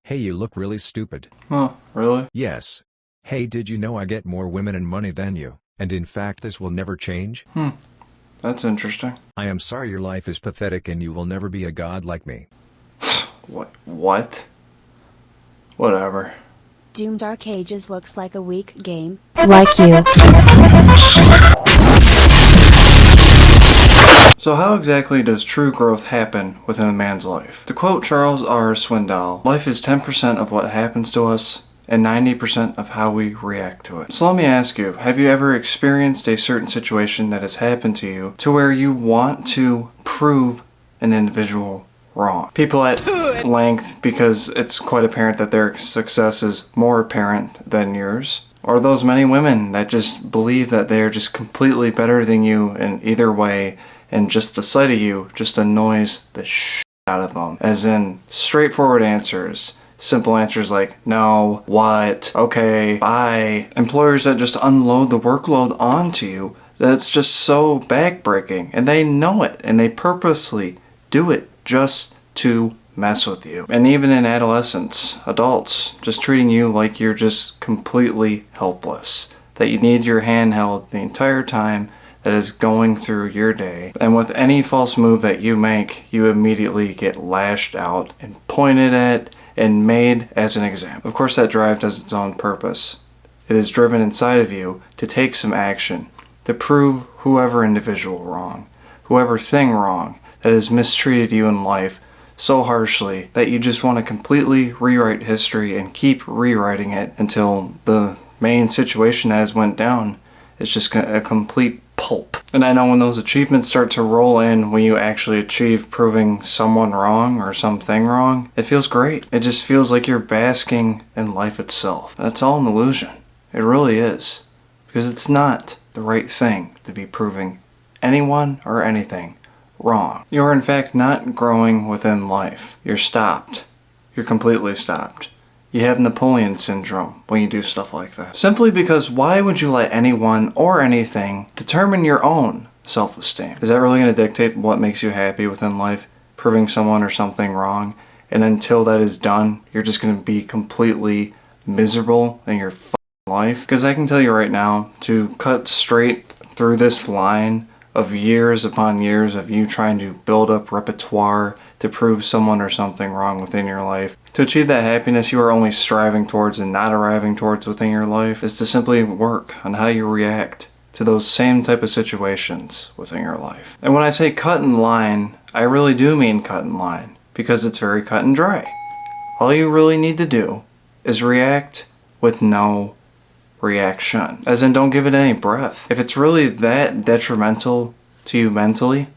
Hey, you look really stupid. Oh, really? Yes. Hey, did you know I get more women and money than you, and in fact this will never change? That's interesting. I am sorry your life is pathetic and you will never be a god like me. What? Whatever. Doom Dark Ages looks like a weak game. Like you. So how exactly does true growth happen within a man's life? To quote Charles R. Swindoll, life is 10% of what happens to us and 90% of how we react to it. So let me ask you, have you ever experienced a certain situation that has happened to you to where you want to prove an individual wrong? People at length, because it's quite apparent that their success is more apparent than yours. Or those many women that just believe that they're just completely better than you in either way, and just the sight of you just annoys the shit out of them. As in, straightforward answers. Simple answers like, no, what, okay, bye. Employers that just unload the workload onto you, that's just so backbreaking. And they know it, and they purposely do it just to mess with you. And even in adolescents, adults, just treating you like you're just completely helpless. That you need your hand held the entire time that is going through your day. And with any false move that you make, you immediately get lashed out and pointed at and made as an example. Of course, that drive does its own purpose. It is driven inside of you to take some action, to prove whoever individual wrong, whoever thing wrong that has mistreated you in life so harshly that you just want to completely rewrite history and keep rewriting it until the main situation that has went down is just a complete pulp. And I know when those achievements start to roll in, when you actually achieve proving someone wrong or something wrong, it feels great. It just feels like you're basking in life itself. That's all an illusion. It really is. Because it's not the right thing to be proving anyone or anything wrong. You're in fact not growing within life. You're stopped. You're completely stopped. You have Napoleon syndrome when you do stuff like that. Simply because why would you let anyone or anything determine your own self-esteem? Is that really going to dictate what makes you happy within life? Proving someone or something wrong? And until that is done, you're just going to be completely miserable in your life? Because I can tell you right now, to cut straight through this line of years upon years of you trying to build up repertoire to prove someone or something wrong within your life, to achieve that happiness you are only striving towards and not arriving towards within your life, is to simply work on how you react to those same type of situations within your life. And when I say cut in line, I really do mean cut in line, because it's very cut and dry. All you really need to do is react with no reaction. As in, don't give it any breath. If it's really that detrimental to you mentally,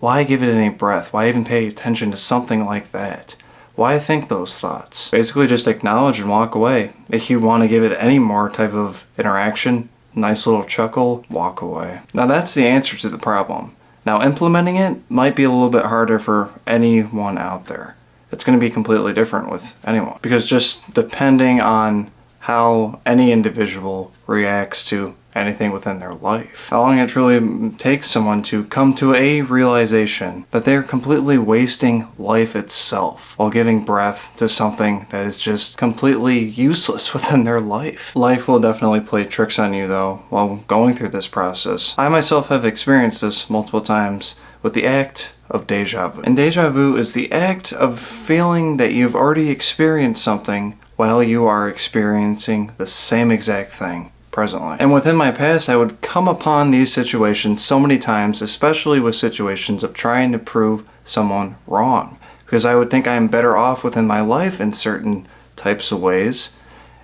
why give it any breath? Why even pay attention to something like that? Why think those thoughts? Basically just acknowledge and walk away. If you want to give it any more type of interaction, nice little chuckle, walk away. Now that's the answer to the problem. Now implementing it might be a little bit harder for anyone out there. It's going to be completely different with anyone. Because just depending on how any individual reacts to anything within their life, how long it truly takes someone to come to a realization that they're completely wasting life itself while giving breath to something that is just completely useless within their life. Life will definitely play tricks on you though while going through this process. I myself have experienced this multiple times with the act of deja vu. And deja vu is the act of feeling that you've already experienced something while you are experiencing the same exact thing presently. And within my past, I would come upon these situations so many times, especially with situations of trying to prove someone wrong. Because I would think I'm better off within my life in certain types of ways,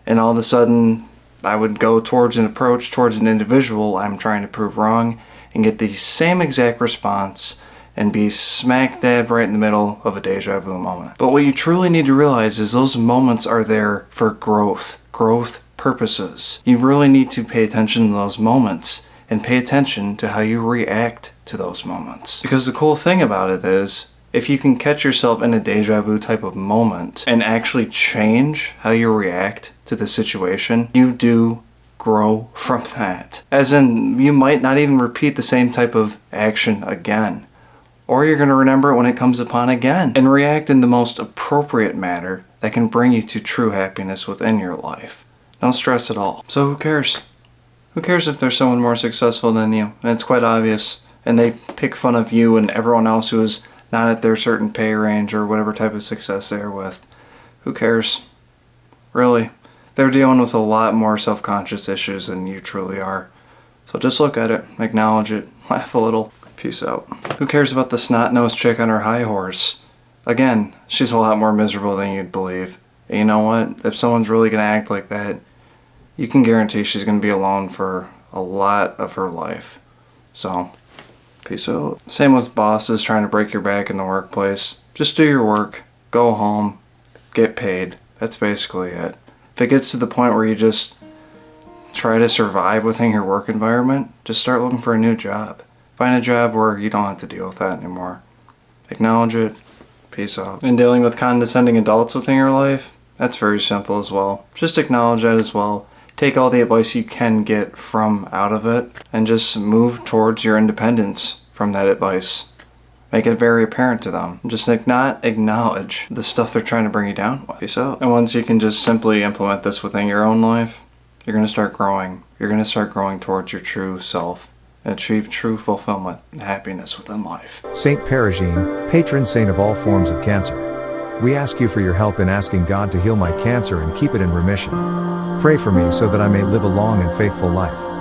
and all of a sudden I would go towards an approach towards an individual I'm trying to prove wrong and get the same exact response and be smack dab right in the middle of a deja vu moment. But what you truly need to realize is those moments are there for growth purposes. You really need to pay attention to those moments and pay attention to how you react to those moments. Because the cool thing about it is, if you can catch yourself in a deja vu type of moment and actually change how you react to the situation, you do grow from that. As in, you might not even repeat the same type of action again. or you're going to remember it when it comes upon again and react in the most appropriate manner that can bring you to true happiness within your life. No stress at all. So who cares? Who cares if there's someone more successful than you? And it's quite obvious. And they pick fun of you and everyone else who is not at their certain pay range or whatever type of success they're with. Who cares? Really. They're dealing with a lot more self-conscious issues than you truly are. So just look at it, acknowledge it, laugh a little. Peace out. Who cares about the snot-nosed chick on her high horse? Again, she's a lot more miserable than you'd believe. And you know what? If someone's really going to act like that, you can guarantee she's going to be alone for a lot of her life. So, peace out. Same with bosses trying to break your back in the workplace. Just do your work, go home, get paid. That's basically it. If it gets to the point where you just try to survive within your work environment, just start looking for a new job. Find a job where you don't have to deal with that anymore. Acknowledge it. Peace out. And dealing with condescending adults within your life, that's very simple as well. Just acknowledge that as well. Take all the advice you can get from out of it and just move towards your independence from that advice. Make it very apparent to them. Just not acknowledge the stuff they're trying to bring you down with. Peace out. And once you can just simply implement this within your own life, you're going to start growing. You're going to start growing towards your true self and achieve true fulfillment and happiness within life. Saint Perugine, patron saint of all forms of cancer. We ask you for your help in asking God to heal my cancer and keep it in remission. Pray for me so that I may live a long and faithful life.